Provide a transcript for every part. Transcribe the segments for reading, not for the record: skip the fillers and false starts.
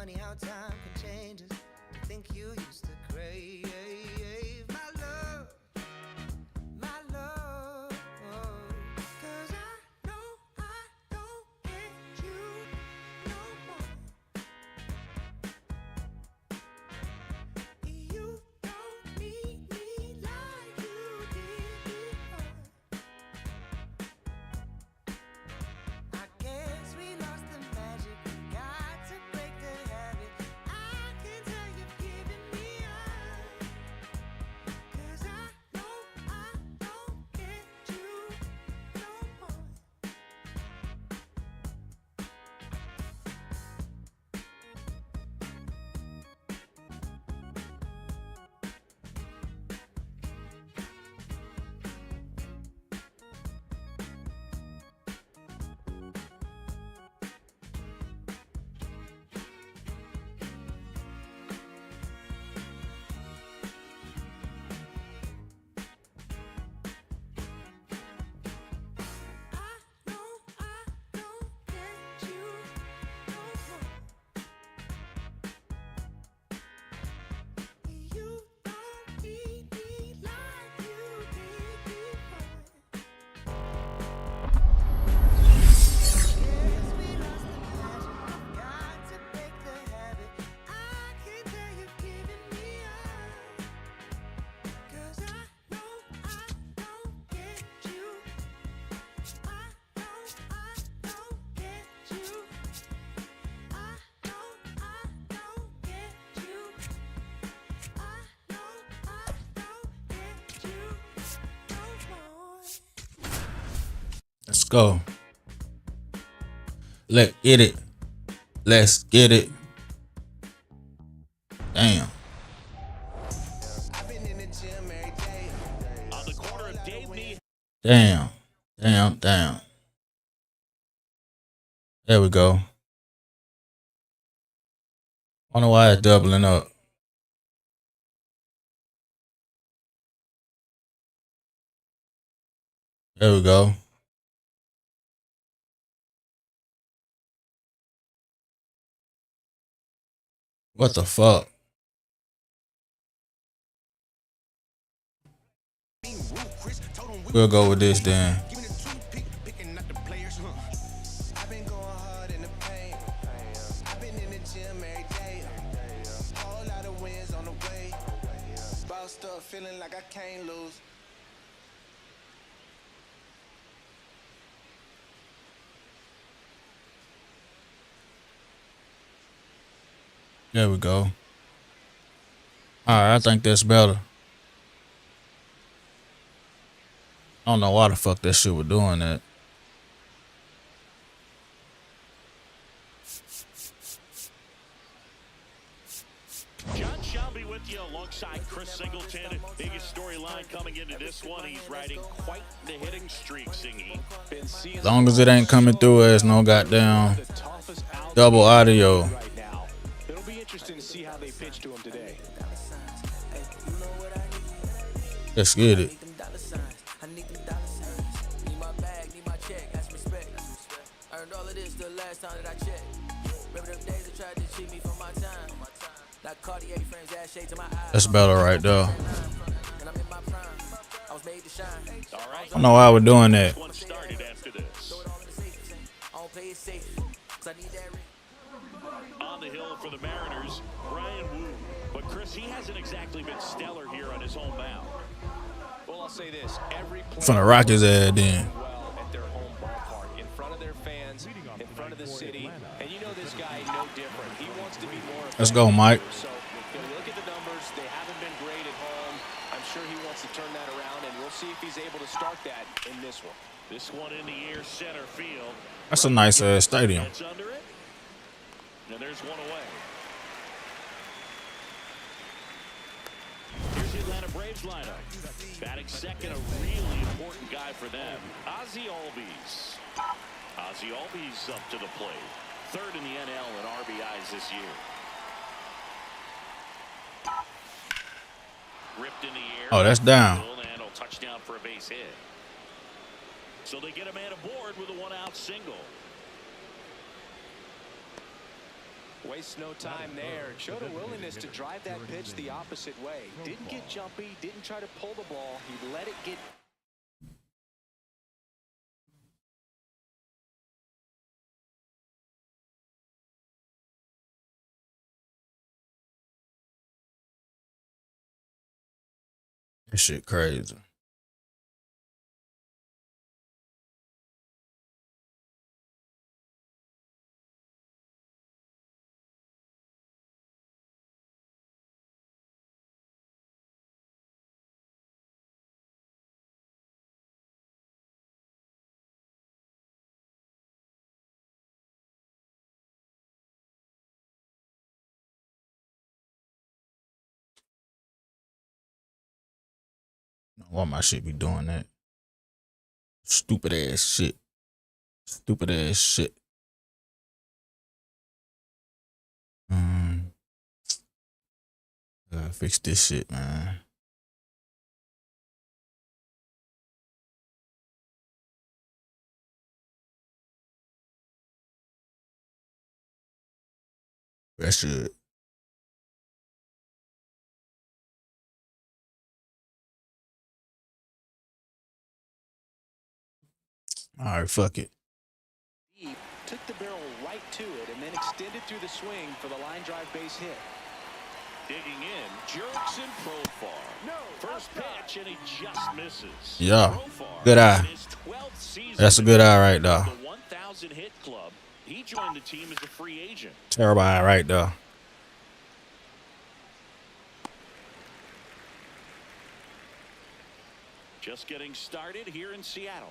funny how time can change us. I think you used to crave my love, my love. 'Cause I know I don't get you no more. You don't need me like you did before. I guess we lost the magic. Got to break the habit. I can tell you've given me up. 'Cause I know I don't get you no more. I know I don't get you no more. You don't need me like you did before. Guess we lost the magic. Got to break the habit. I can tell you've given me up. 'Cause I know I don't get you. I know I don't get you. I know I don't get you. I know I don't get you no more. Let's go. Let's get it. Let's get it. Damn. I've been in the gym every day. On the corner of Dave Knee. Damn. Damn. Damn. There we go. Wonder why it's doubling up. There we go. What the fuck? We'll go with this then. Give me the toothpick, picking out the players. I've been going hard in the paint. I've been in the gym every day. Whole lot of wins on the way. Bossed up, feeling like I can't lose. There we go. Alright, I think that's better. I don't know why the fuck that shit was doing that. John Shelby with you alongside Chris Singleton. Biggest storyline coming into this one. He's riding quite the hitting streak, Singy. As long as it ain't coming through as no goddamn double audio. Right now. It'll be interesting to see how they pitch to him today. Let's get it. I need them dollar signs. Need my bag, need my check, that's respect. Earned all of this the last time that I checked. Remember them days they tried to cheat me for my time. Like Cartier frames, ass shade to my eyes. That's better right there. And I'm in my prime. I was made to shine. All right. I don't know why we're doing that. One started after this. Throw it all in the safe. I don't play it safe. 'Cause I need that ring. On the hill for the Mariners, Brian Wu. But Chris, he hasn't exactly been stellar here on his home mound. Well, I'll say this. Every Finna rock his ass then. well at their home ballpark, in front of their fans, in front of the city. And you know this guy no different. He wants to be more Let's go, Mike. So, you know, look at the numbers. They haven't been great at home. I'm sure he wants to turn that around, and we'll see if he's able to start that in this one. This one in the air, center field. That's a nice ass stadium. Gets under it. And there's one away. Here's the Atlanta Braves lineup. Batting second, a really important guy for them, Ozzie Albies. Ozzie Albies up to the plate. Third in the NL in RBIs this year. Ripped in the air. Oh, that's down. And a touchdown for a base hit. So they get a man aboard with a one-out single. Waste no time there. Showed a willingness to drive that pitch the opposite way. Didn't get jumpy, didn't try to pull the ball. He let it get. This shit crazy. Why my shit be doing that? Stupid ass shit. Stupid ass shit. Gotta fix this shit, man. That shit. All right, fuck it. He took the barrel right to it and then extended through the swing for the line drive base hit. Digging in, jerks and Profar. First pitch, and he just misses. Yeah, Profar good eye. in his 12th season That's a good eye right there. the 1,000 hit club. He joined the team as a free agent. Terrible eye right there. Just getting started here in Seattle.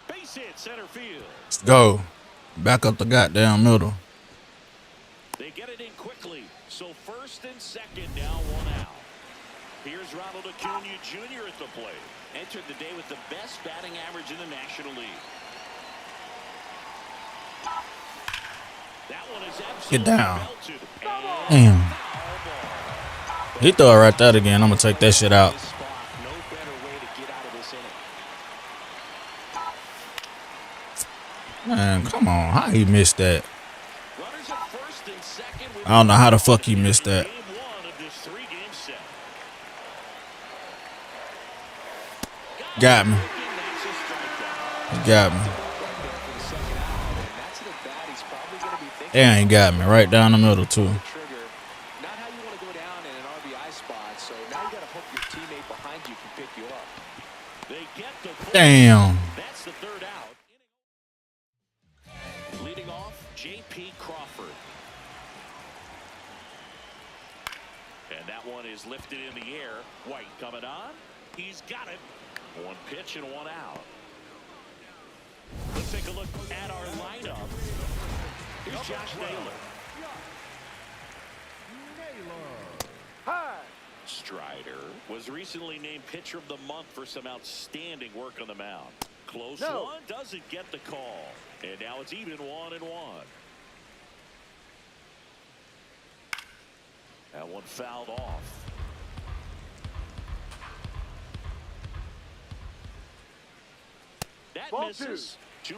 Base hit center field. Let's go. Back up the goddamn middle. They get it in quickly. So first and second, now one out. Here's Ronald Acuna Jr. at the plate. Entered the day with the best batting average in the National League. That one is absolutely Get down. belted. Damn. He throw it right there again. I'm gonna take that shit out. This spot, no better way to get out of this inning. Man, come on. How he missed that? Runners at first and second with I don't know how the fuck he missed that. game one of this three-game set. Got me. That's a strikeout. He got me. For the second out, and that's the bat he's probably going to be thinking. And he got me right down the middle too. The trigger. Not how you want to go down in an RBI spot, so now you got to hope your teammate behind you can pick you up. They get the push. Damn. That's the third out. Leading off, J.P. Crawford. And that one is lifted in the air. White coming on. He's got it. One pitch and one out. Let's take a look at our lineup. Here's Josh Naylor. Strider was recently named Pitcher of the Month for some outstanding work on the mound. Close one, doesn't get the call. And now it's even 1-1. That one fouled off. That misses. 2-2.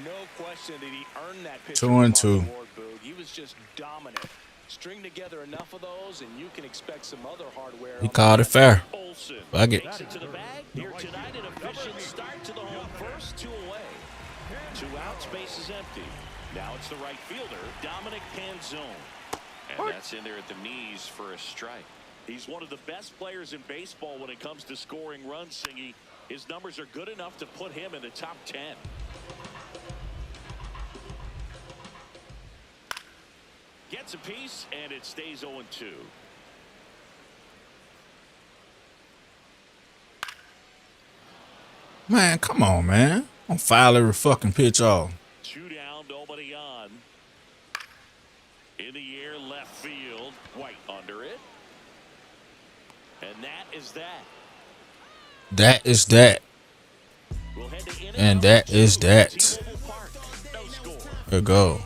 No question that he earned that pitch. 2-2. He was just dominant. String together enough of those, and you can expect some other hardware. He called it fair. Olsen Fuck it. takes it to the bag. Here tonight, an efficient start to the home first, 2 away. 2 out, space is empty. Now it's the right fielder, Dominic Panzone. And that's in there at the knees for a strike. He's one of the best players in baseball when it comes to scoring runs, Singy. His numbers are good enough to put him in the top 10. Gets a piece, and it stays 0-2. Man, come on, man. I'm foul every fucking pitch off. 2 down, nobody on. In the air, left field. White under it. And that is that. That is that. We'll head to inning And that number is 2 that. at T-Mobile Park. No score. Good go.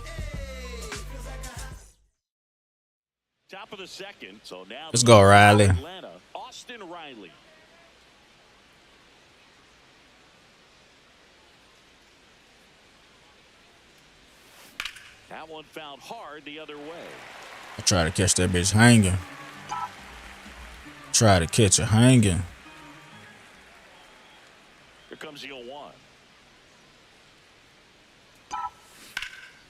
Top of the second. So now Let's go, Riley. Atlanta, Austin Riley. That one fouled hard the other way. I try to catch that bitch hanging. Try to catch her hanging. Here comes the 0-1.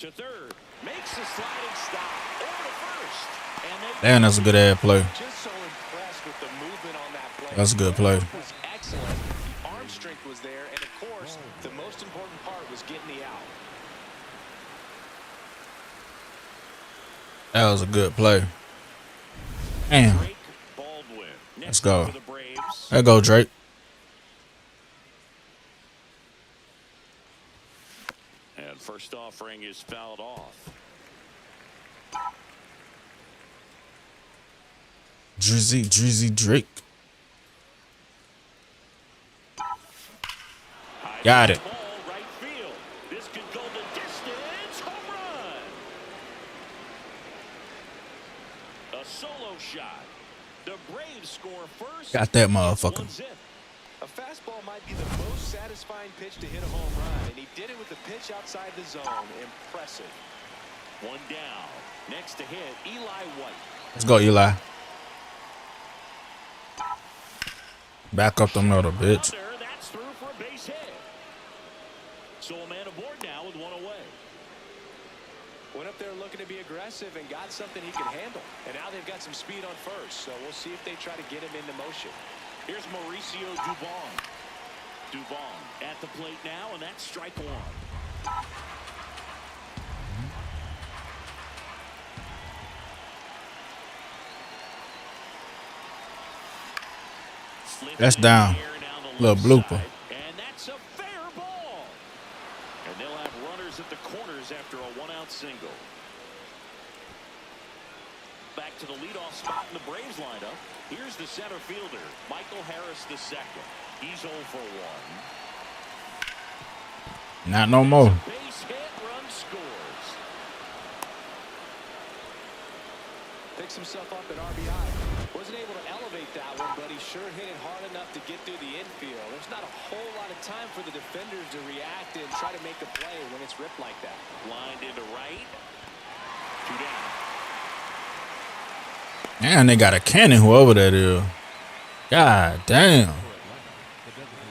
To third. Makes the sliding stop. Over to first. And Damn, that's a good ass play. Just so impressed with the movement on that play. That's a good play. It was excellent. The arm strength was there, and of course, the most important part was getting the out. That was a good play. Damn. Drake Baldwin. Let's go. For the Braves. There go Drake. And first offering is fouled off. Drizzy Drake. Got it. Ball right field. This could go the distance. Home run. A solo shot. The Braves score first. Got that motherfucker. A fastball might be the most satisfying pitch to hit a home run, and he did it with the pitch outside the zone. Impressive. One down. Next to hit, Eli White. Let's go, Eli. Back up the middle, bitch. That's through for a base hit. So a man aboard now with one away. Went up there looking to be aggressive and got something he could handle. And now they've got some speed on first, so we'll see if they try to get him into motion. Here's Mauricio Dubon. Dubon at the plate now, and that's strike one. That's down. Little blooper. And that's a fair ball. And they'll have runners at the corners after a one-out single. Back to the leadoff spot in the Braves lineup. Here's the center fielder, Michael Harris II. He's 0 for 1. Not no more. Base hit, run scores. Picks himself up at RBI. Wasn't able to elevate that one, but he sure hit it hard enough to get through the infield. There's not a whole lot of time for the defenders to react and try to make a play when it's ripped like that. Lined into right. 2 down. Man, they got a cannon, whoever that is. God damn.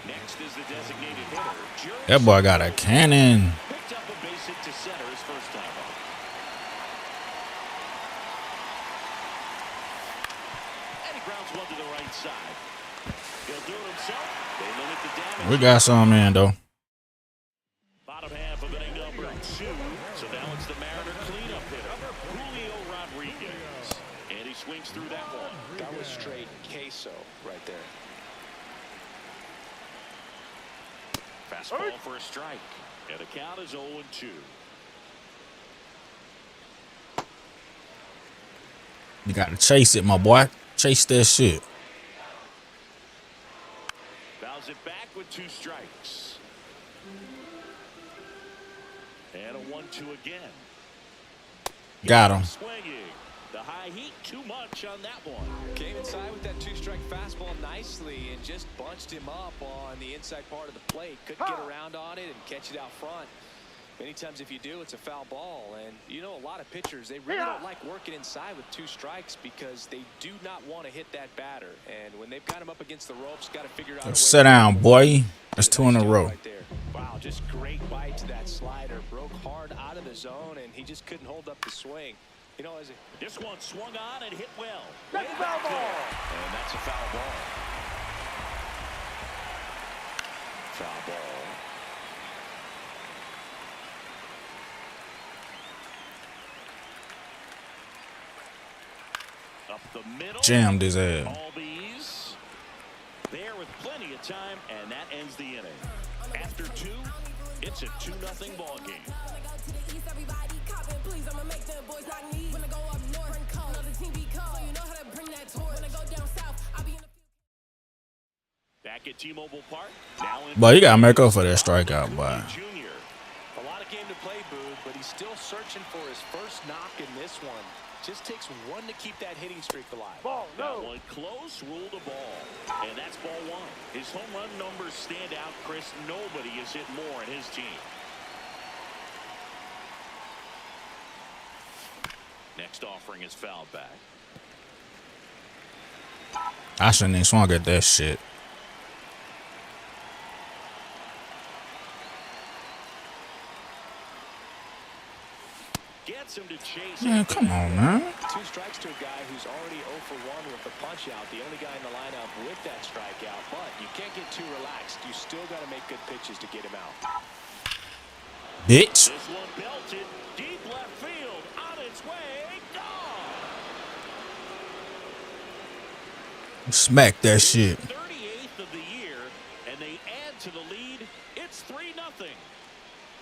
Next is the designated hitter. That boy got a cannon. Picked up a base hit to center his first time up. And he grounds one to the right side. He'll do it himself. They limit the damage. We got some in, though. Bottom half of inning number 2. So now it's the Mariner cleanup hitter, Julio Rodriguez. And he swings through that one. That was straight queso right there. Fastball for a strike. And the count is 0-2. You got to chase it, my boy. Chase that shit. Fouls it back with 2 strikes. And a 1-2 again. Got him. Swinging. The high heat, too much on that one. Came inside with that 2-strike fastball nicely and just bunched him up on the inside part of the plate. Couldn't get around on it and catch it out front. Many times if you do, it's a foul ball. And you know, a lot of pitchers, they really don't like working inside with 2 strikes because they do not want to hit that batter. And when they've got him up against the ropes, got to figure out a way. Sit down, boy. That's 2 in a row. Right there. Wow, just great bite to that slider. Broke hard out of the zone, and he just couldn't hold up the swing. You know, as This one swung on and hit well. that's a foul ball. And that's a foul ball. Foul ball. Up the middle. Jammed his ass. Albies there with plenty of time, and that ends the inning. After 2, it's a 2-0 ball game. Back at T-Mobile Park. Now in But you got to make up for that strikeout, boy. Junior. A lot of game to play, Boo, but he's still searching for his first knock in this one. Just takes one to keep that hitting streak alive. That one close, ruled a ball. And that's ball 1. His home run numbers stand out, Chris. Nobody has hit more in his team. Next offering is fouled back. I shouldn't even swung at that shit. Gets him to chase. Man, come on, man. 2 strikes to a guy who's already 0 for 1 with the punch out. The only guy in the lineup with that strikeout. But you can't get too relaxed. You still got to make good pitches to get him out. Bitch. This one belted deep left field. On its way. Gone. Smack that shit. 38th of the year, and they add to the lead. It's 3-0.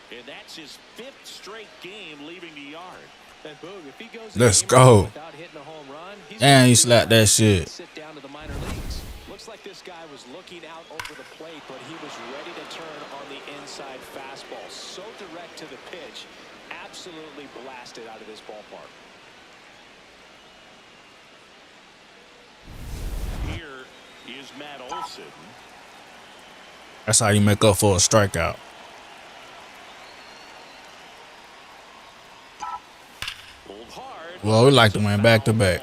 And that's his 5th straight game leaving the yard. And Boog, if he goes Let's go. without hitting a home run, he's And he slapped that shit. sit down to the minor leagues. Looks like this guy was looking out over the plate, but he was ready to turn on the inside fastball. So direct to the pitch, absolutely blasted out of this ballpark. Here is Matt Olson. That's how you make up for a strikeout. Pulled hard. Well, we like to win back to back.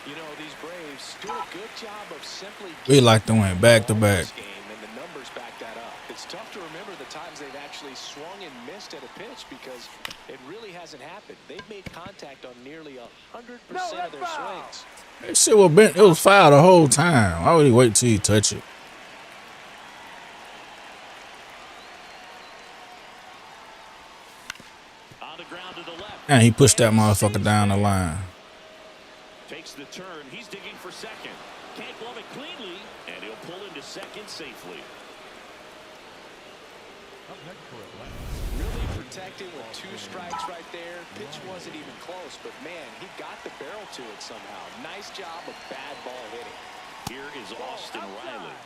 You know, these Braves do a good job of simply We like to win back to back. game, and the numbers back that up. It's tough to remember the times they've actually swung and missed at a pitch because it really hasn't happened. They've made contact on nearly 100% of their swings. That shit was bent. It was foul the whole time. Why would he wait till you touch it? On the ground to the left. And he pushed that motherfucker down the line. Takes the turn. He's digging for second. Can't glove it cleanly, and he'll pull into second safely. Really protected with 2 strikes right there. Pitch wasn't even close, but man, he got the barrel to it somehow. Nice job of bad ball hitting. Here is Austin Riley.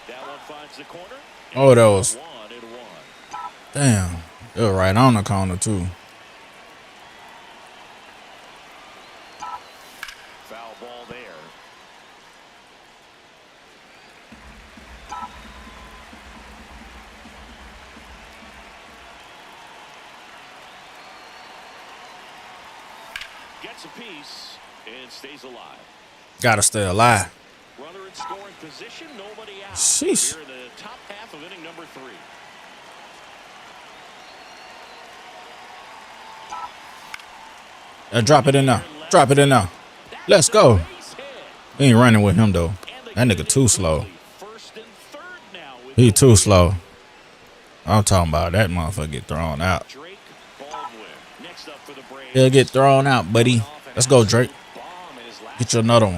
That one finds the corner. Oh, that was 1-1. damn. It was right on the corner too. Foul ball there. Gets a piece and stays alive. Gotta stay alive. Runner in scoring position, nobody out. Sheesh. Here in the top half of inning number 3. Drop it in there. Drop it in there. Let's go. Base hit. He ain't running with him though. And they That get nigga it too slow. quickly. First and third now with He too slow. I'm talking about that motherfucker get thrown out. Drake Baldwin. Next up for the Braves. He'll get thrown out, buddy. Let's go, Drake. Bomb in his last Get you another one.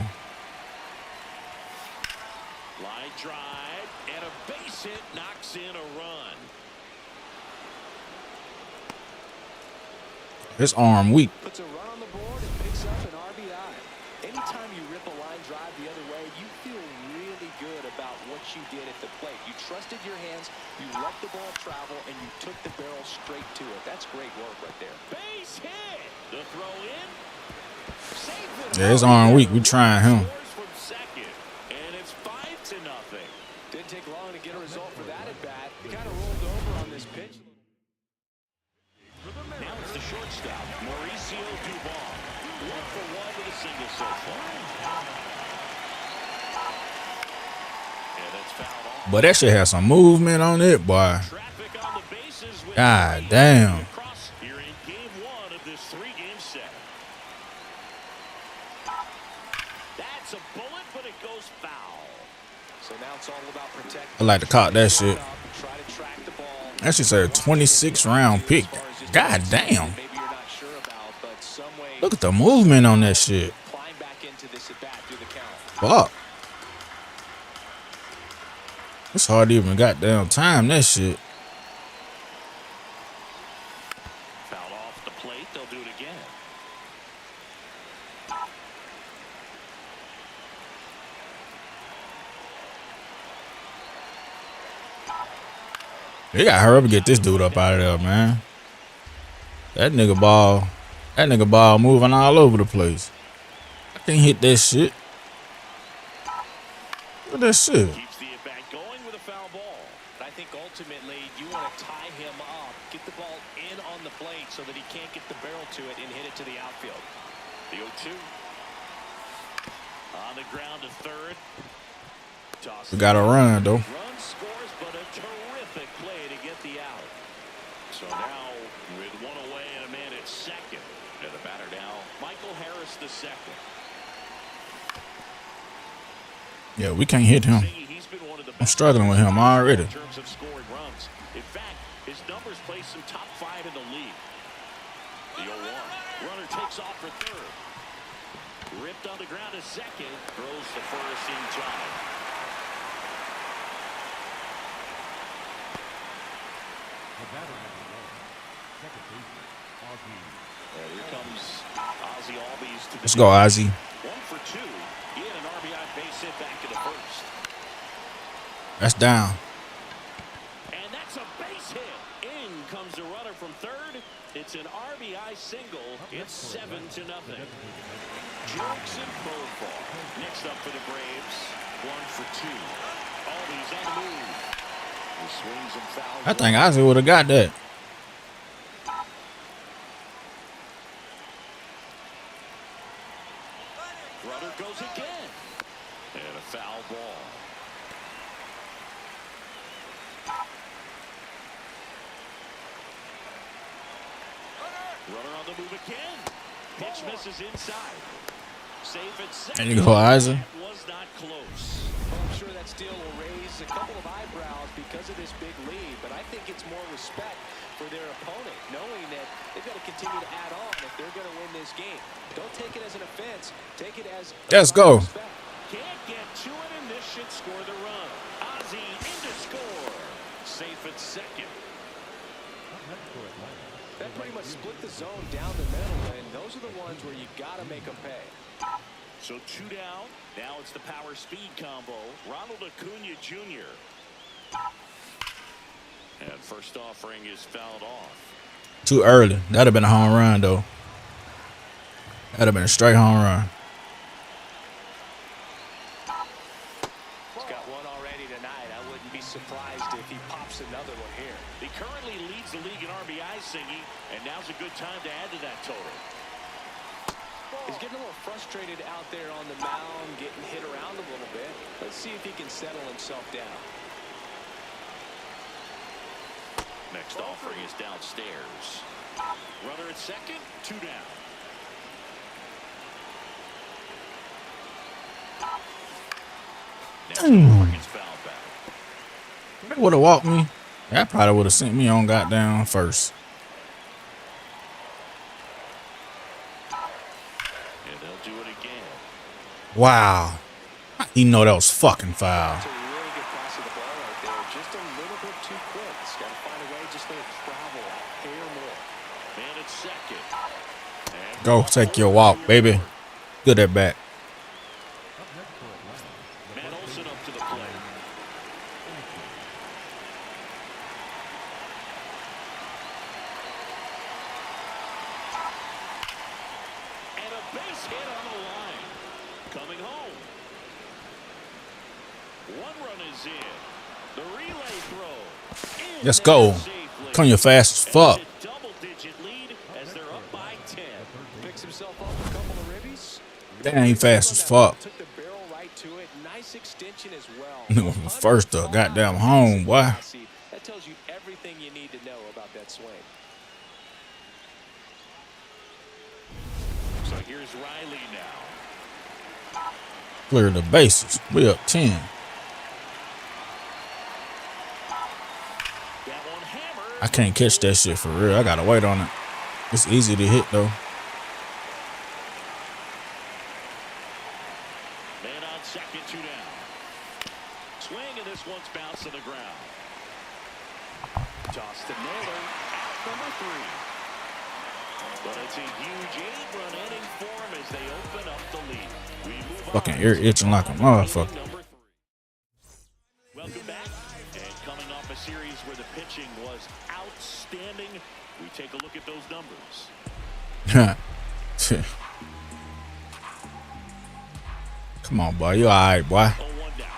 Line drive and a base hit knocks in a run. His arm weak. puts a run on the board and picks up an RBI. Anytime you rip a line drive the other way, you feel really good about what you did at the plate. You trusted your hands, you let the ball travel, and you took the barrel straight to it. That's great work right there. Base hit. The throw in. Safe it Yeah, his up. arm weak. We trying him. Scores from second, and it's 5-0. Didn't take long to get a result for that at bat. He kind of rolled over on this pitch. Now it's the shortstop, Mauricio Dubon. 1 for 1 with a single so far. And that's fouled off. But that shit has some movement on it, boy. Traffic on the bases with God damn. across here in game 1 of this 3-game set. That's a bullet, but it goes foul. So now it's all about protecting. I like to caught that shit. Try to track the ball. That shit said 26 round pick. God damn. Maybe you're not sure about, but some way Look at the movement on that shit. climb back into this at bat through the count. Fuck. It's hard to even goddamn time that shit. Foul off the plate. They'll do it again. They gotta hurry up and get this dude up out of there, man. That nigga ball moving all over the place. I can't hit that shit. Look at that shit. Keeps the at-bat going with a foul ball. I think ultimately you want to tie him up, get the ball in on the plate so that he can't get the barrel to it and hit it to the outfield. The 0-2. On the ground to third. Toss We got a run though. Run scores, but a terrific play to get the out. So now with one away and a man at second. And the batter now, Michael Harris the second. Yeah, we can't hit him. He's been one of the I'm struggling with him already. in terms of scoring runs. In fact, his numbers place him top 5 in the league. The 0-1. Runner takes off for third. Ripped on the ground to second. Throws to first in time. And here comes Ozzie Albies to the Let's go, Ozzie. 1 for 2. He had an RBI base hit back into first. That's down. And that's a base hit. In comes the runner from third. It's an RBI single. It's 7-0. Jokes and Profar. Next up for the Braves. 1 for 2. Albies on the move. He swings and fouls. I think Ozzie would have got that. Runner goes again. And a foul ball. Runner on the move again. Pitch misses inside. Safe at second. There you go, Ozzie. That was not close. Well, I'm sure that steal will raise a couple of eyebrows because of this big lead, but I think it's more respect for their opponent, knowing that they've got to continue to add on if they're going to win this game. Don't take it as an offense. Take it as Let's go. respect. Can't get to it, and this should score the run. Ozzie in to score. Safe at second. That pretty much split the zone down the middle, and those are the ones where you got to make them pay. So 2 down. Now it's the power speed combo. Ronald Acuna Jr. And first offering is fouled off. Too early. That'd have been a home run though. That'd have been a straight home run. He's got one already tonight. I wouldn't be surprised if he pops another one here. He currently leads the league in RBI singing, and now's a good time to add to that total. He's getting a little frustrated out there on the mound, getting hit around a little bit. Let's see if he can settle himself down. Next offering is downstairs. Runner at second, 2 down. Next offering is fouled back. They would have walked me. That probably would have sent me on goddamn first. And they'll do it again. Wow. You know that was fucking foul. That's a really good pass of the ball right there. Just a little bit too quick. He's got to find a way just to travel a hair more. Man at second. And Go take your walk, baby. Good at bat. Matt Olson up to the plate. And a base hit on the line. Coming home. 1 run is in. The relay throw. In Let's go. there safely. Come here fast as fuck. And it's a double-digit lead as they're up by 10. Picks himself up a couple of ribbies. Damn, he fast as fuck. Took the barrel right to it. Nice extension as well. First up, goddamn home, boy. That tells you everything you need to know about that swing. So here's Riley now. Clear the bases. We up 10. That one hammered. I can't catch that shit for real. I gotta wait on it. It's easy to hit though. Man on second, 2 down. Swing, and this one's bounced to the ground. Toss to Naylor. Out number 3. But it's a huge 8-run inning for him as they open up the lead. We move Fucking on ear to itching like a motherfucker. number 3. Welcome back. And coming off a series where the pitching was outstanding, we take a look at those numbers. Come on, boy. You alright, boy. 0-1 down.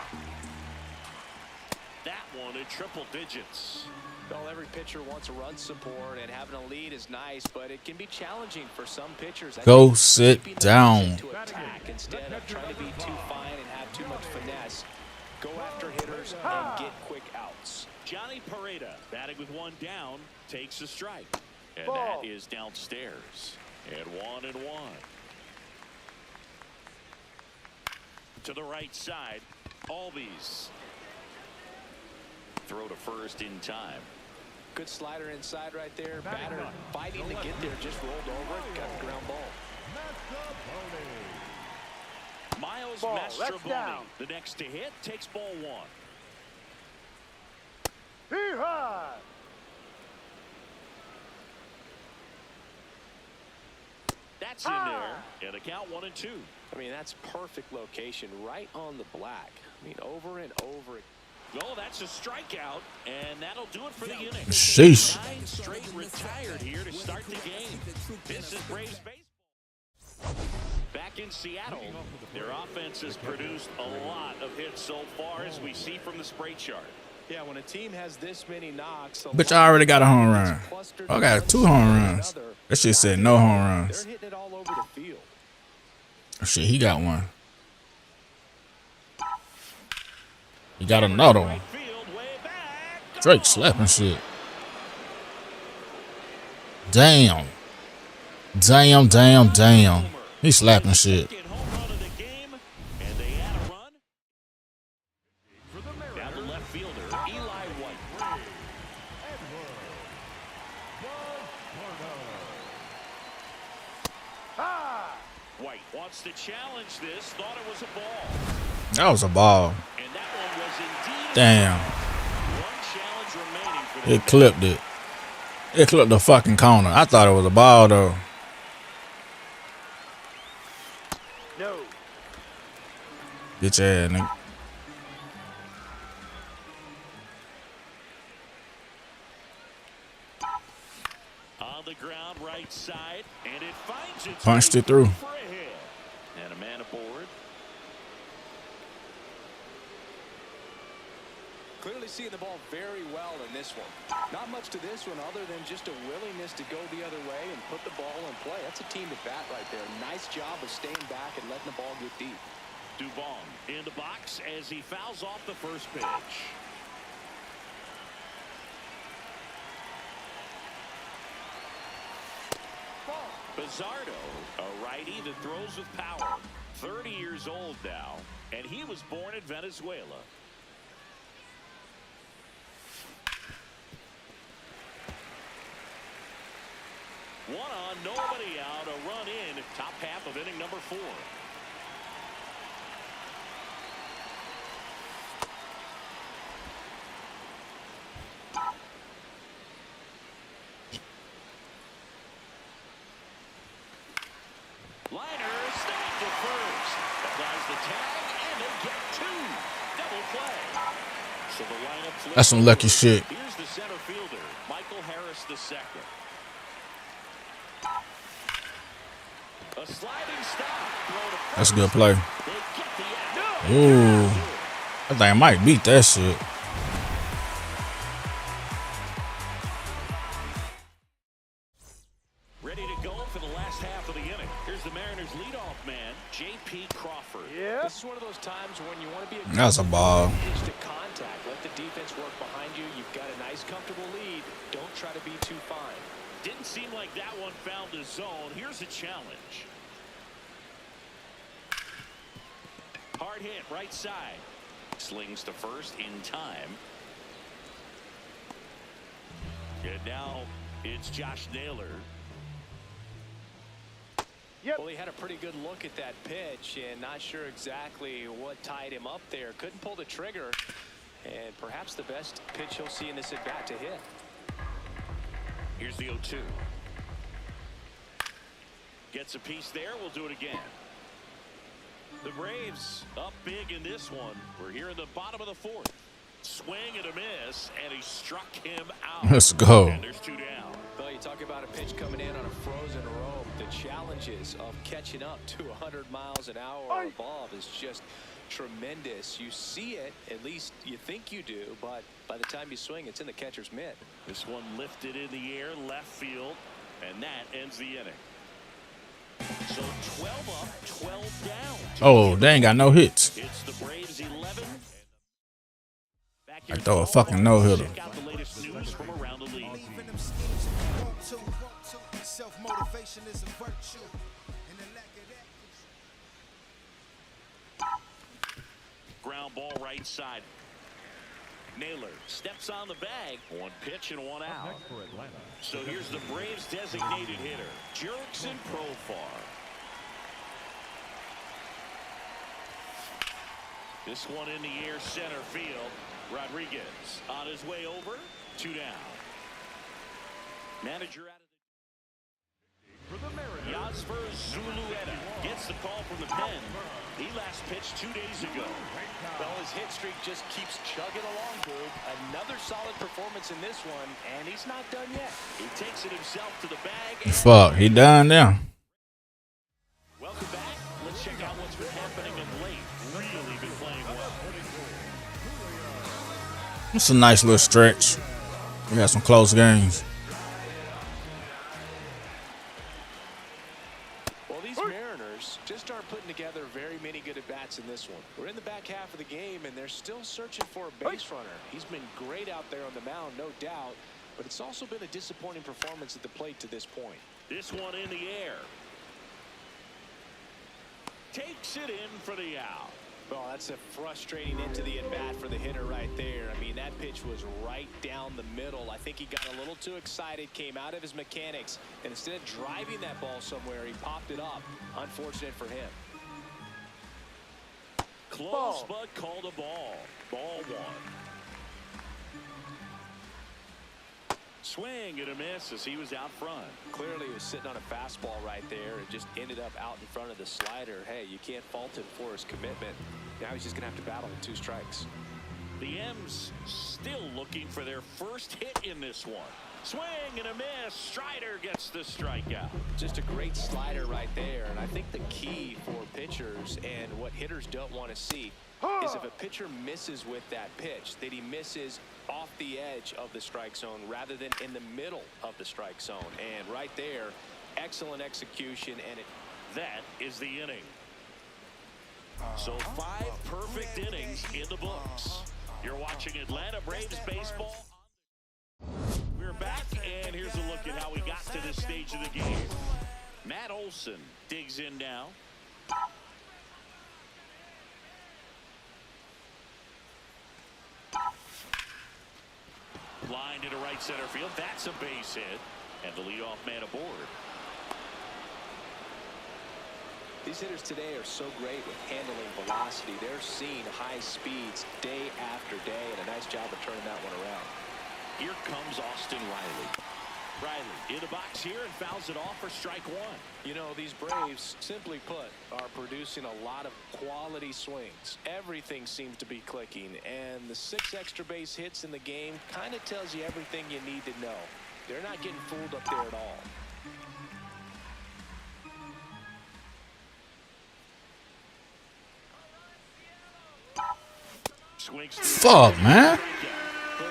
digits. Well, every pitcher wants a run support, and having a lead is nice, but it can be challenging for some pitchers. Go sit down. To attack instead of trying to be too fine and have too much finesse. Go after hitters and get quick outs. Johnny Pareda, batting with one down, takes a strike. And that is downstairs. And 1-1. To the right side, Albies. Throw to first in time. Good slider inside right there. Batter fighting to get there, just rolled over it, got the ground ball. Miles Mastrobuoni, the next to hit, takes ball one. That's in there, and the count 1-2. I mean, that's perfect location, right on the black. I mean, over and over. Oh, that's a strikeout, and that'll do it for the inning. Sheesh. 9 straight retired here to start the game. This is Braves baseball. Back in Seattle, their offense has produced a lot of hits so far, as we see from the spray chart. Yeah, when a team has this many knocks, Bitch, I already got a home run. I got 2 home runs. That shit said no home runs. They're hitting it all over the field. Shit, he got one. He got another one. Drake slapping shit. Damn. Damn, damn, damn. He slapping shit. White wants to challenge this, thought it was a ball. That was a ball. And that one was indeed Damn. one challenge remaining for the It clipped it. It clipped the fucking corner. I thought it was a ball though. No. Bitch ass nigga. on the ground right side, and it finds its Punched way it through. for a hit. And a man aboard. Clearly seeing the ball very well in this one. Not much to this one other than just a willingness to go the other way and put the ball in play. That's a team at bat right there. Nice job of staying back and letting the ball get deep. Dubon in the box as he fouls off the first pitch. Bizzardo, a righty that throws with power. 30 years old now, and he was born in Venezuela. One on, nobody out, a run in, top half of inning number 4. Liner snapped at first. Applies the tag, and they get 2. Double play. So the lineup flips. That's some lucky shit. Here's the center fielder, Michael Harris II. A sliding stop. Throw to first. That's a good play. They get the out. Ooh. I think I might beat that shit. Ready to go for the last half of the inning. Here's the Mariners leadoff man, J.P. Crawford. Yeah. This is one of those times when you want to be a That's a ball. pitch to contact. Let the defense work behind you. You've got a nice, comfortable lead. Don't try to be too fine. Didn't seem like that one found the zone. Here's a challenge. Hard hit, right side. Slings to first in time. And now it's Josh Naylor. Well, he had a pretty good look at that pitch and not sure exactly what tied him up there. Couldn't pull the trigger, and perhaps the best pitch he'll see in this at-bat to hit. Here's the 0-2. Gets a piece there. We'll do it again. The Braves up big in this one. We're here in the bottom of the 4th. Swing and a miss, and he struck him out. Let's go. And there's 2 down. Well, you talk about a pitch coming in on a frozen rope. The challenges of catching up to 100 miles an hour or above is just tremendous. You see it, at least you think you do, but by the time you swing, it's in the catcher's mitt. This one lifted in the air, left field, and that ends the inning. So 12 up, 12 down. Oh, they ain't got no hits. It's the Braves 11. Back I here throw a fucking no-hitter. Check out the latest news from around the league. Believe in them schemes if you want to. Self-motivation is a virtue. And the lack of that. Ground ball right side. Naylor steps on the bag. One pitch and one out. So here's the Braves designated hitter, Jurickson Profar. This one in the air, center field. Rodriguez on his way over. 2 down. Manager out of the Yasper Zulueta gets the call from the pen. He last pitched 2 days ago. Well, his hit streak just keeps chugging along, Boog. Another solid performance in this one, and he's not done yet. He takes it himself to the bag. Fuck, he done now. Welcome back. Let's check out what's been happening of late. Really been playing well. It's a nice little stretch. We got some close games. Well, these Mariners just aren't putting together very many good at-bats in this one. We're in the back half of the game, and they're still searching for a base runner. He's been great out there on the mound, no doubt, but it's also been a disappointing performance at the plate to this point. This one in the air. Takes it in for the out. Well, that's a frustrating into the at-bat for the hitter right there. I mean, that pitch was right down the middle. I think he got a little too excited, came out of his mechanics, and instead of driving that ball somewhere, he popped it up. Unfortunate for him. Close, but called a ball. Ball 1. Swing and a miss as he was out front. Clearly, he was sitting on a fastball right there and just ended up out in front of the slider. Hey, you can't fault him for his commitment. Now he's just going to have to battle with 2 strikes. The M's still looking for their first hit in this one. Swing and a miss. Strider gets the strikeout. Just a great slider right there. And I think the key for pitchers and what hitters don't want to see is if a pitcher misses with that pitch, that he misses off the edge of the strike zone rather than in the middle of the strike zone. And right there, excellent execution, and that is the inning. So 5 perfect innings in the books. You're watching Atlanta Braves baseball. We're back, and here's a look at how we got to this stage of the game. Matt Olson digs in now. Line into right center field. That's a base hit. And the leadoff man aboard. These hitters today are so great with handling velocity. They're seeing high speeds day after day, and a nice job of turning that one around. Here comes Austin Riley. Riley in the box here and fouls it off for strike 1. You know, these Braves, simply put, are producing a lot of quality swings. Everything seems to be clicking, and the 6 extra base hits in the game kind of tells you everything you need to know. They're not getting fooled up there at all. Fuck, man.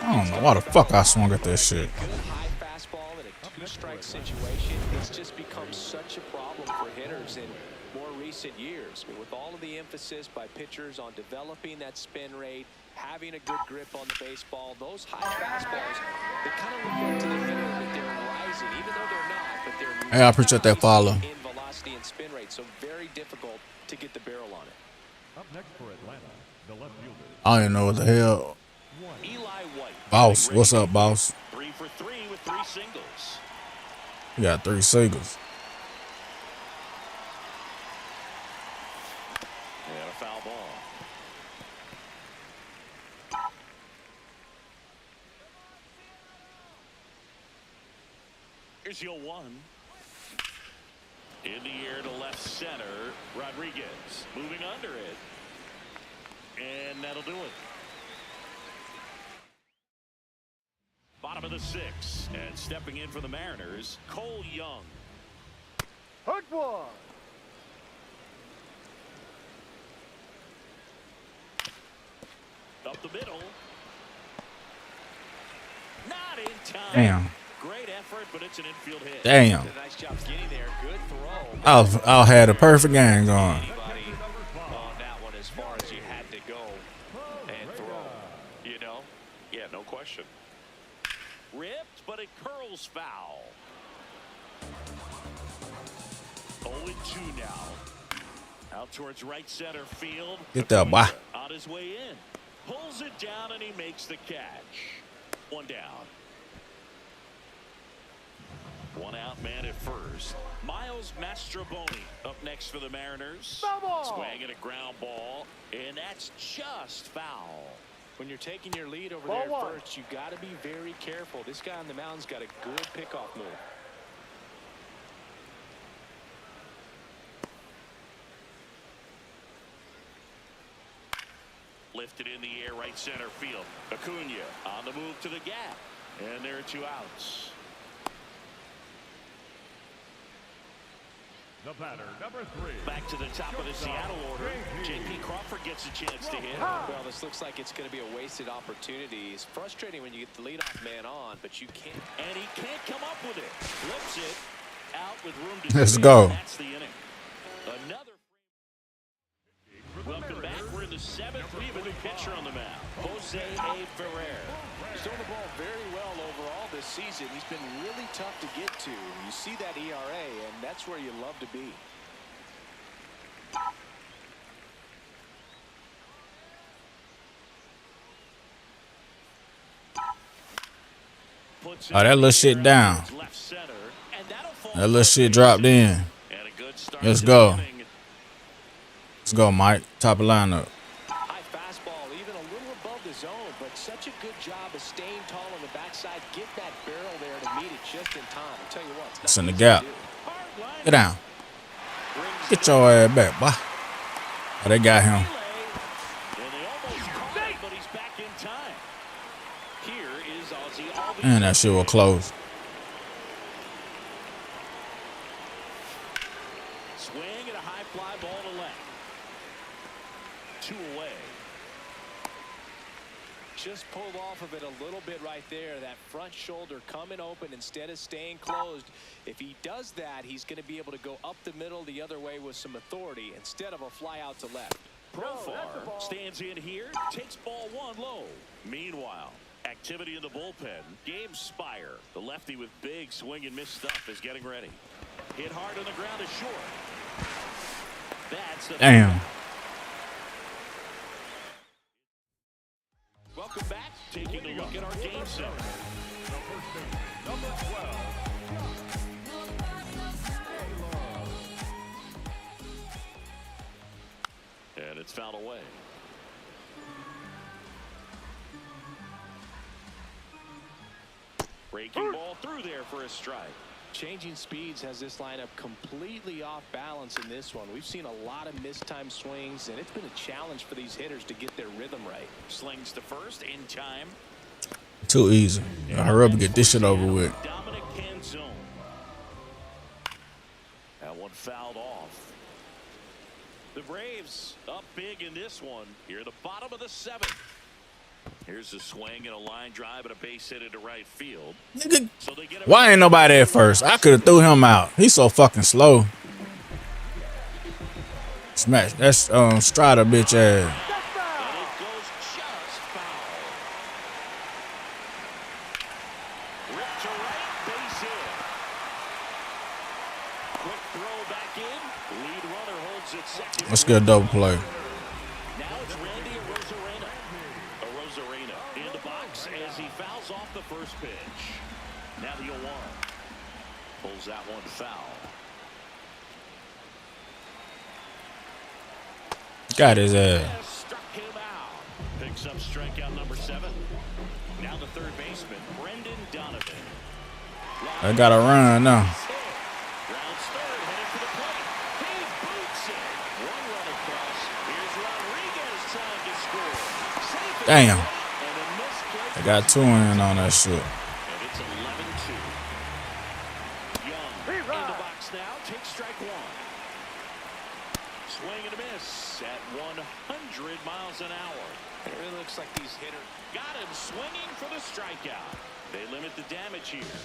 I don't know why the fuck I swung at that shit. Good high fastball in a 2-strike situation. It's just become such a problem for hitters in more recent years. I mean, with all of the emphasis by pitchers on developing that spin rate, having a good grip on the baseball, those high fastballs, they kind of look like to the hitter that they're rising, even though they're not, but they're Hey, I appreciate that follow. in velocity and spin rate, so very difficult to get the barrel on it. Up next for Atlanta, the left fielder. I don't even know what the hell. Eli White. Boss, what's up, boss? 3 for 3 with 3 singles. You got 3 singles. And a foul ball. Here's your 1. In the air to left center. Rodriguez moving under it. And that'll do it. Bottom of the 6th, and stepping in for the Mariners, Cole Young. Hard one. Up the middle. Not in time. Damn. Great effort, but it's an infield hit. Damn. Nice job getting there. Good throw. I'll had a perfect game going. Anybody on that one as far as you had to go and throw. You know? Yeah, no question. Ripped, but it curls foul. 0-2 now. Out towards right center field. Get that, boy. On his way in. Pulls it down and he makes the catch. One down. One out man at first. Miles Mastrobuoni up next for the Mariners. Swinging a ground ball, and that's just foul. When you're taking your lead over there at first, you got to be very careful. This guy on the mound's got a good pickoff move. Lifted in the air, right center field. Acuna on the move to the gap. And there are 2 outs. The batter, number 3. Back to the top of the Seattle order. J.P. Crawford gets a chance to hit. Well, this looks like it's going to be a wasted opportunity. It's frustrating when you get the leadoff man on, but you can't. And he can't come up with it. Flips it out with room to Let's spin. go. That's the inning. Another. Welcome back. We're in the 7th. We have a new pitcher on the mound. Jose A. Ferrer. He's throwing the ball very well overall this season. He's been really tough to get to. You see that ERA, and that's where you love to be. Puts Oh, that little shit down. left center, and that'll fall That little shit dropped in. And a good start Let's to go. the inning. Let's go, Mike. Top of lineup. High fastball, even a little above the zone, but such a good job of staying tall on the backside. Get that barrel there to meet it just in time. I'll tell you what, It's in the not gap. easy to do. Hard line. Get down. Brings Get it your ass back, boy. Oh, they got him. relay, and they almost caught it, but he's back in time. Here is Ozzie Albies. Man, that shit was close. Swing and a high fly ball to left. 2 away. Just pulled off of it a little bit right there. That front shoulder coming open instead of staying closed. If he does that, he's going to be able to go up the middle the other way with some authority instead of a fly out to left. Profar stands in here, takes ball 1 low. Meanwhile, activity in the bullpen. Gabe Spire, the lefty with big swing and miss stuff, is getting ready. Hit hard on the ground is short. That's the Damn. Welcome back. Taking a look at our game set. Number 12. And it's fouled away. Breaking ball through there for a strike. Changing speeds has this lineup completely off balance in this one. We've seen a lot of mistimed swings, and it's been a challenge for these hitters to get their rhythm right. Slings to first in time. Too easy. Hurry up and get this shit over with. Dominic Canzone. That one fouled off. The Braves up big in this one. Here at the bottom of the 7th. Here's a swing and a line drive and a base hit into right field. Nigga, So they get why ain't nobody at first? I could have threw him out. He's so fucking slow. Smash. That's Strider bitch ass. And it goes just foul. Ripped to right, base hit. Quick throw back in. Lead runner holds it second. Let's get a double play. Now it's Randy Arozarena. Arozarena in the box as he fouls off the first pitch. Now the 0-1. Pulls that one foul. Got his ass. Struck him out. Picks up strikeout number 7. Now the third baseman, Brendan Donovan. I gotta run now. Rounds third, headed for the plate. He boots it. One run across. Here's Rodriguez trying to score. Safe at Damn. the plate, and a misplaced I got 2 in on that shit. And it's 11-2. Young in the box now. Takes strike 1. Swing and a miss at 100 miles an hour. It really looks like these hitters Got him swinging for the strikeout. They limit the damage here.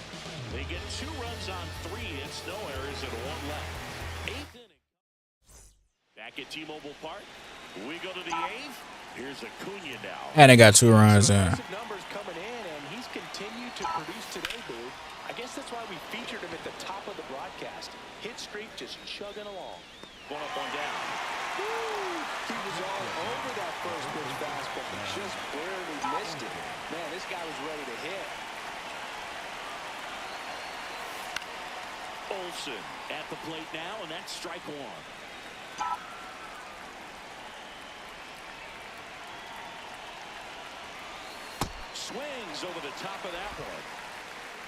They get 2 runs on 3 hits, no errors, and 1 left. 8th inning. Back at T-Mobile Park, we go to the 8th. Here's Acuna now. And they got 2 runs in. impressive numbers coming in, and he's continued to produce today, Boo. I guess that's why we featured him at the top of the broadcast. Hit streak just chugging along. 1 up, 1 down. Woo! He was all over that first pitch fastball, but just barely missed it. Man, this guy was ready to hit. Olsen at the plate now, and that's strike 1. Swings over the top of that one.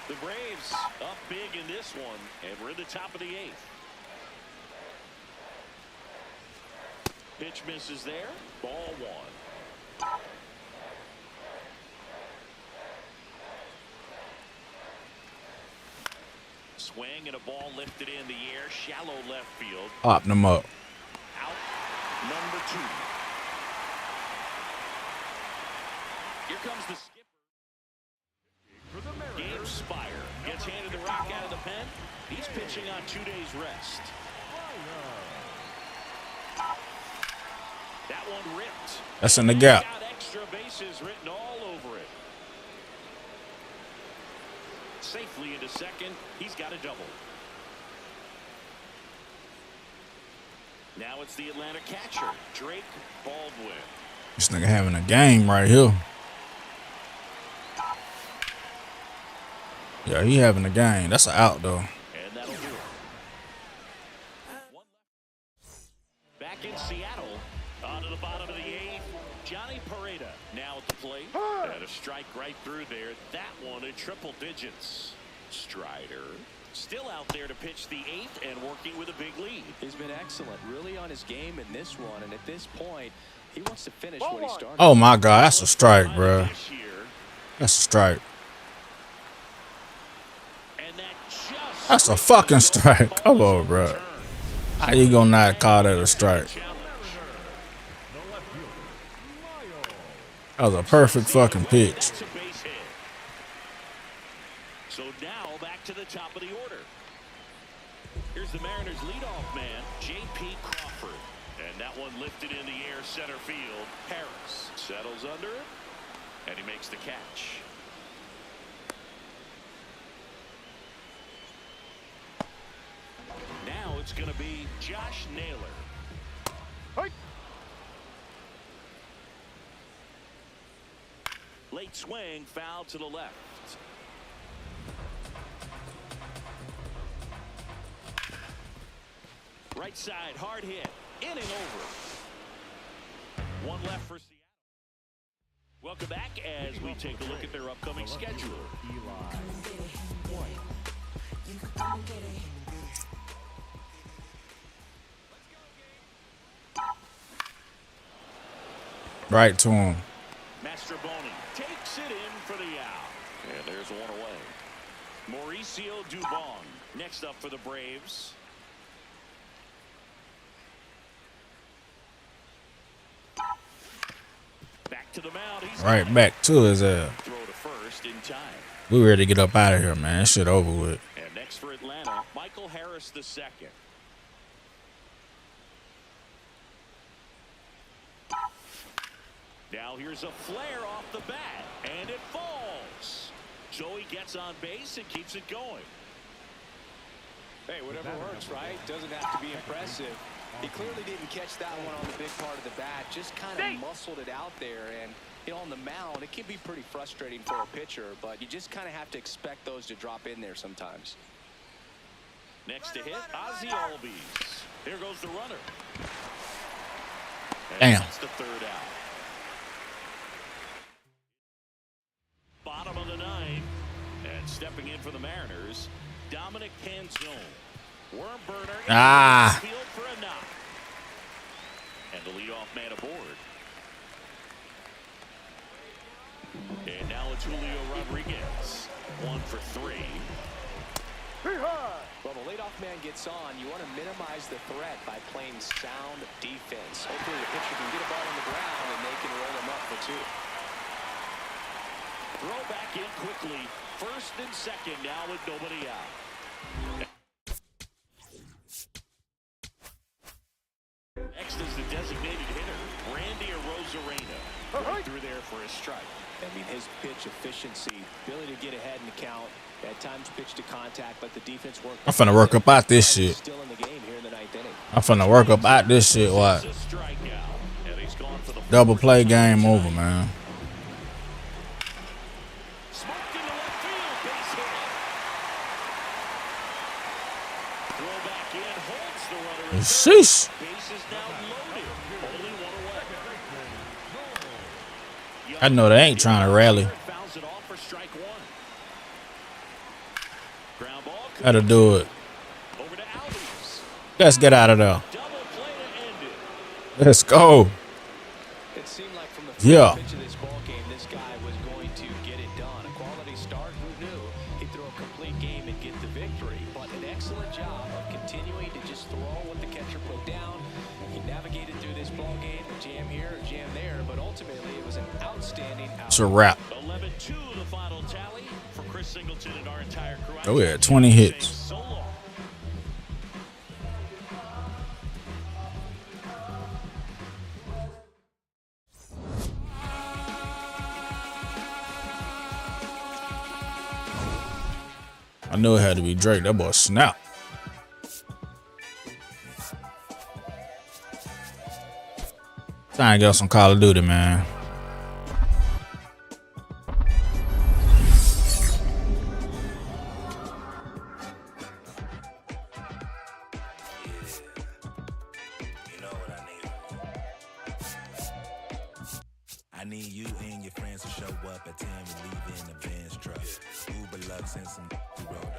The Braves up big in this one, and we're in the top of the 8th. Pitch misses there. Ball 1. Swing and a ball lifted in the air, shallow left field. Popping them up. Out number 2. Here comes the skipper. For the Mariners, Gabe Spire gets handed the rock out of the pen. He's pitching on 2 days rest. That one ripped. That's in the gap. Got extra bases written all over it. Safely into second. He's got a double. Now it's the Atlanta catcher, Drake Baldwin. This nigga having a game right here. Yeah, he having a game. That's an out though. And that'll do it. Back in Seattle, on to the bottom of the 8th. Johnny Pareda now at the plate. And a strike right through there. That one in triple digits. Strider still out there to pitch the 8th and working with a big lead. He's been excellent, really on his game in this one, and at this point, he wants to finish what he started. Oh my God, that's a strike, bro. This year, That's a strike. and that just That's a fucking strike. Come on, bro. How you gonna not call that a strike? That was a perfect fucking pitch. That's a base hit. So now back to the top of the order. Here's the Mariners leadoff man, J.P. Crawford. And that one lifted in the air center field. Harris settles under it, and he makes the catch. Now it's going to be Josh Naylor. Late swing, foul to the left. Right side, hard hit, inning over. 1 left for Seattle. Welcome back as we take a look at their upcoming schedule. Right to him. Mastroboni takes it in for the out. And there's one away. Mauricio Dubon next up for the Braves. Back to the mound. He's Right back to his ass. throw to first in time. We ready to get up out of here, man. Shit over with. And next for Atlanta, Michael Harris II. Now here's a flare off the bat, and it falls. So he gets on base and keeps it going. Hey, whatever works, right? Doesn't have to be impressive. He clearly didn't catch that one on the big part of the bat. Just kind of muscled it out there. And, you know, on the mound, it can be pretty frustrating for a pitcher, but you just kind of have to expect those to drop in there sometimes. Next to hit, Ozzie Albies. Here goes the runner. And Damn. that's the third out. Bottom of the 9th, and stepping in for the Mariners, Dominic Canzone. Worm burner in Ah. the field for a knock. And the leadoff man aboard. And now it's Julio Rodriguez. 1 for 3. Well, the leadoff man gets on. You want to minimize the threat by playing sound defense. Hopefully the pitcher can get a ball on the ground and they can roll him up for two. Throw back in quickly. First and second now with nobody out. Next is the designated hitter, Randy Arozarena. Right through there for a strike. I mean, his pitch efficiency, ability to get ahead in the count, at times pitch to contact, let the defense work. I'm finna work up out this shit. Still in the game here in the ninth inning. I'm finna work up out this shit. What? Double play, game over, man. Smoked into left field, base hit. Throw back in, holds the runner. Sheesh. Base is now loaded. Only one away. I know they ain't trying to rally. Fouls it off for strike one. Ground ball. Gotta do it. Over to Albies. Let's get out of there. Double play to end it. Let's go. It seemed like from the Yeah. first pitch of this ball game, this guy was going to get it done. A quality start, who knew? He'd throw a complete game and get the victory. But an excellent job of continuing to just throw what the catcher put down. He navigated through this ball game, a jam here, a jam there, but ultimately it was an outstanding It's a wrap. 11-2 the final tally for Chris Singleton and our entire crew. Oh, yeah, 20 hits. So long. I knew it had to be Drake. That boy snap. Trying to get some Call of Duty, man. I need you and your friends to show up at 10. We leave in the Benz truck. Uber Lux and some road